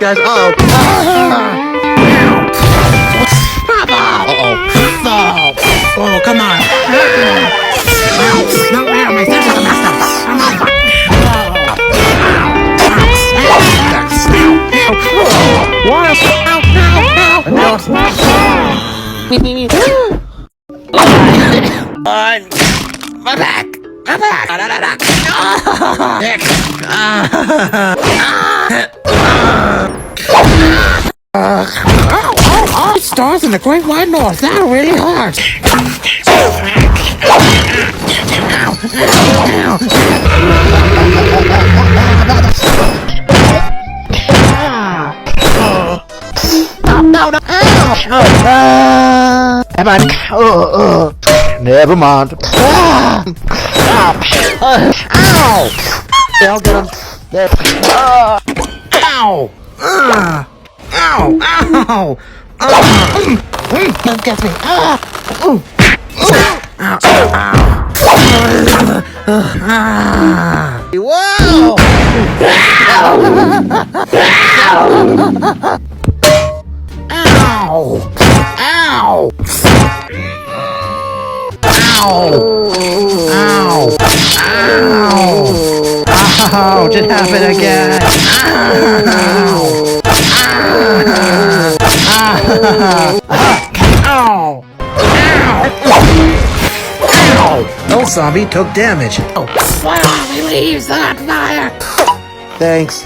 Guys, uh-oh. Oh, come on. No, my senses are messed up. Come on. What? My back. My back. Stars in the Great White North. That really hurt. No. Never mind. Ow! They'll get him. Ow! Ow! That gets me. Whoa! Ow! Ouch, it happened again. Ow! No zombie took damage. Oh, wow, he leaves on fire. Thanks.